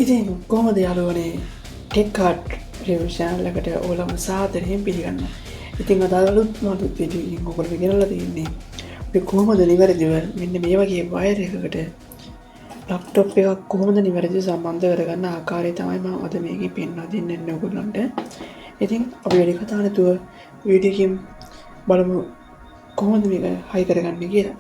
ඉතින් කොහොමද යාළුවනේ ටෙක් කාඩ් රිවිව් channel එකට ඔයාලම සාදරයෙන් පිළිගන්නවා. ඉතින් අද අලුත් වීඩියෝ එකකින් ඔයගොල්ලෝ ගෙනල්ලා තියෙන්නේ අපි කොහොමද නිවැරදිව මෙන්න මේ වගේ වයර් එකකට ලැප්ටොප් එකක් කොහොමද නිවැරදිව සම්බන්ධ කරගන්න ආකාරය තමයි මම අද මේකේ පෙන්වා දෙන්නේ ඔයගොල්ලන්ට. ඉතින් අපි වැඩි කතා නැතුව වීඩියෝ එකකින් බලමු කොහොමද මේක හයි කරගන්නේ කියලා.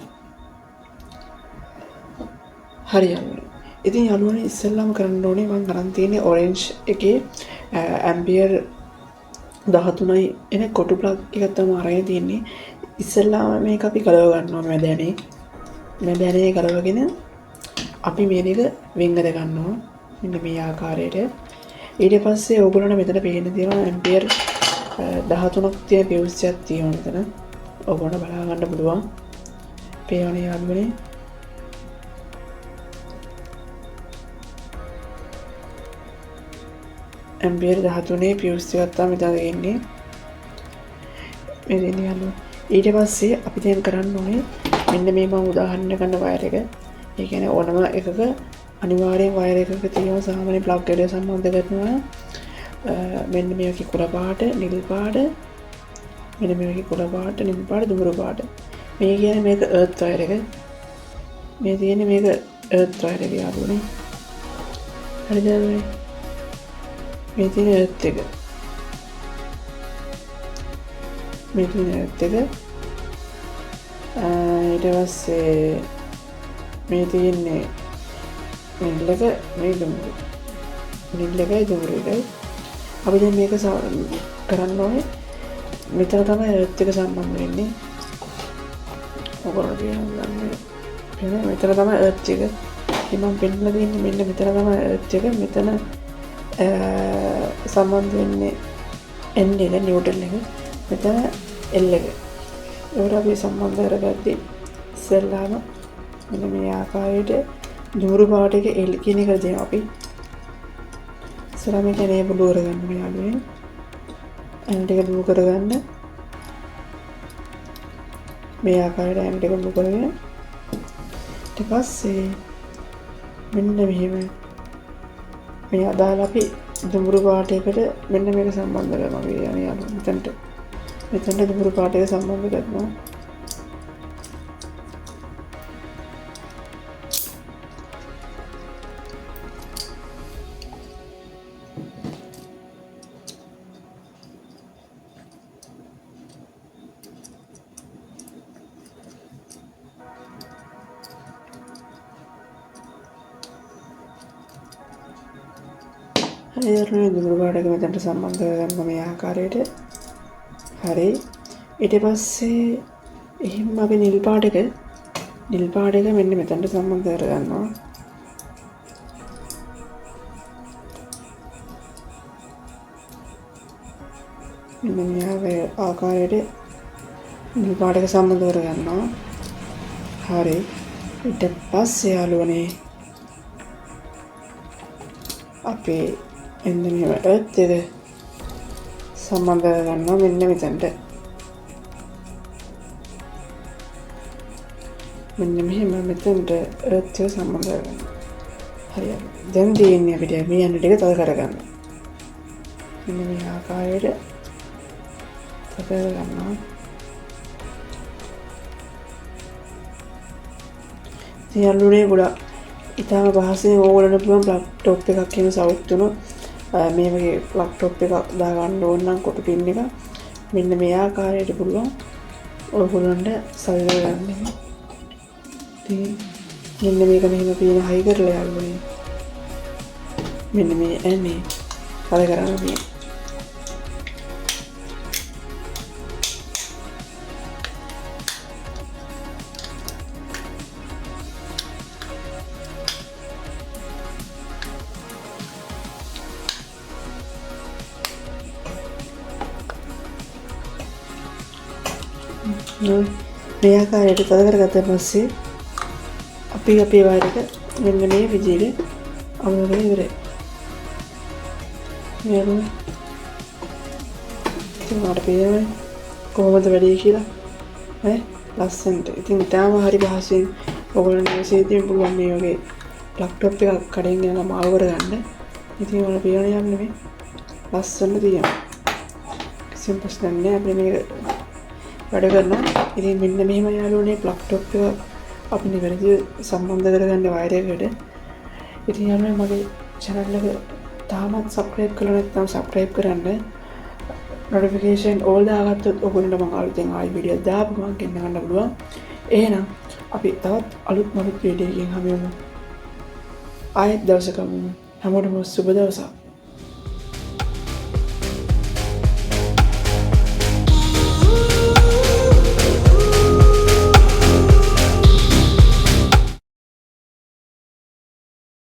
හරි යාළුවනේ. ඉතින් යාළුවනේ ඉස්සෙල්ලාම කරන්න ඕනේ මම අරන් තියෙන්නේ ඔරෙන්ජ් එකේ ඇම්පියර් 13යි එන කොටු ප්ලග් එකක් තමයි අරගෙන තියෙන්නේ. ඉස්සෙල්ලාම මේක අපි ගලව ගන්නවා මැදැනේ ගලවගෙන අපි මේක වෙන් කර ගන්නවා මෙන්න මේ ආකාරයට. ඊට පස්සේ ඕගොල්ලන්ට මෙතන පේන්න තියෙනවා ඇම්පියර් 13ක් තියෙන ෆියුස් එකක් තියෙනවා මෙතන. ඕගොල්ලන්ට බලා ගන්න පුළුවන්. පේනවනේ යාළුවනේ. ඇම්පියර් 13 ෆියුස් එකක් තමයි මෙතන තියෙන්නේ. මේ දෙන්නේ යාළුවෝ. ඊට පස්සේ අපි දැන් කරන්න ඕනේ මෙන්න මේ මම උදාහරණ ගන්න වයර් එක. ඒ කියන්නේ ඕනම එකක අනිවාර්යෙන් වයර් එකක තියෙන සාමාන්‍ය ප්ලග් එකට සම්බන්ධ කරනවා. මෙන්න මේකේ කුර පාට, නිල් පාට, මෙන්න මේකේ කුර පාට, නිල් පාට, දුඹුරු පාට. මේ කියන්නේ මේක එර්ත් වයර් එක. මේ තියෙන්නේ මේක එර්ත් වයර් එක යාළුවනේ. හරිද යාළුවනේ? මේ තියෙන එර්ත් එක. මේ තියෙන එර්ත් එක. ඊට පස්සේ මේ තියෙන්නේ නිල් එක, මේ දුඹුරු. නිල් එකයි දුඹුරු එකයි. අපි දැන් මේක කරන්න ඕනේ. මෙතන තමයි එර්ත් එක සම්බන්ධ වෙන්නේ. ඔයගොල්ලෝ කියන්න මෙතන තමයි එර්ත් එක. ඉතින් මම පෙන්නලා දෙන්නේ මෙන්න මෙතන තමයි එර්ත් එක. මෙතන සම්බන්ධ වෙන්නේ N එක, නිව්ටන් එක. මෙතන L එක. ඒකට අපි සම්බන්ධ කරගත්තී ඉස්සෙල්ලාම මෙන්න මේ ආකාරයට දුඹුරු පාට එක L කියන එක දෙනවා අපි. ඉස්සෙල්ලා මේක enable කරගන්න මේ යාළුවනේ. ඇන් ටික දුරු කරගන්න. මේ ආකාරයට ඇන් ටික දුරු කරගෙන ඊට පස්සේ මෙන්න මෙහෙම මේ අදාළ අපි දුඹුරු පාටයකට මෙන්න මේක සම්බන්ධ කරනවා කියන්නේ යාළුවෝ. මෙතනට දුඹුරු පාට එක සම්බන්ධ කරනවා. හරි දුඹුරු පාට එක මෙතනට සම්බන්ධ කරගන්න මේ ආකාරයට. හරි. ඊට පස්සේ එහෙනම් අපි නිල් පාට එක මෙන්න මෙතනට සම්බන්ධ කරගන්නවා. මෙන්න මේ ආකාරයට නිල් පාට එක සම්බන්ධ කරගන්නවා. හරි. ඊට පස්සේ යාළුවනේ අපි මෙන්න මෙහෙම එර්ත් එක සම්බන්ධ කරගන්නවා මෙන්න මෙතනට. මෙන්න මෙහෙම මෙතනට එර්ත් එක සම්බන්ධ කරගන්නවා. හරියට. දැන් තියෙන්නේ අපිට මේ යන ටික තද කරගන්න. මෙන්න මේ ආකාරයට තද කරගන්නවා. යාළුවනේ ගොඩක් ඉතාලම පහසුවෙන් ඕගොල්ලන්ට පුළුවන් ලැප්ටොප් එකක් එහෙම සවුත් වුණොත් මේ වගේ ලැප්ටොප් එකක් දාගන්න ඕන නම් කොටු පින් එක මෙන්න මේ ආකාරයට පුළුවන් ඔයගොල්ලන්ට සල්ල ගන්න. ඉතින් මෙන්න මේක මෙහෙම පින හයි කරලා යාළුවනේ. මෙන්න මේ ඇනේ හද කරන්න මේ. මේ ආකාරයට තද කරගත්ත පස්සේ අපි අපේ වයර් එක මෙන්න මේ විදිහට අමුණගෙන ඉවරයි. මේක ඉතින් මට පේනවා කොහොමද වැඩේ කියලා. ලස්සනට. ඉතින් ඊටම හරි පහසුවෙන් ඔයගොල්ලන්ට මෙසේජ් දෙන්න පුළුවන් මේ වගේ ප්ලග් ටොප් එකක් කඩෙන් ගෙනලා මාරු කරගන්න. ඉතින් ඔයාලා පියවන යන්නේ මේ ලස්සන තියෙනවා. කිසිම ප්‍රශ්නයක් නැහැ. අපි මේක වැඩ කරනවා. ඉතින් මෙන්න මෙහෙම යාළුවනේ ප්ලග් ටොප් එක අපි නිවැරදිව සම්බන්ධ කරගන්න වයර් එකකට. ඉතින් යාළුවනේ මගේ channel එක තාමත් subscribe කරලා නැත්නම් subscribe කරන්න. notification all දාගත්තොත් ඔයගොල්ලන්ට මම අලුතෙන් ආයි වීඩියෝ දාපුවම ගෙන්න ගන්න පුළුවන්. එහෙනම් අපි තවත් අලුත් වීඩියෝ එකකින් හමු වෙමු. ආයෙත් දවසක හැමෝටම සුබ දවසක්.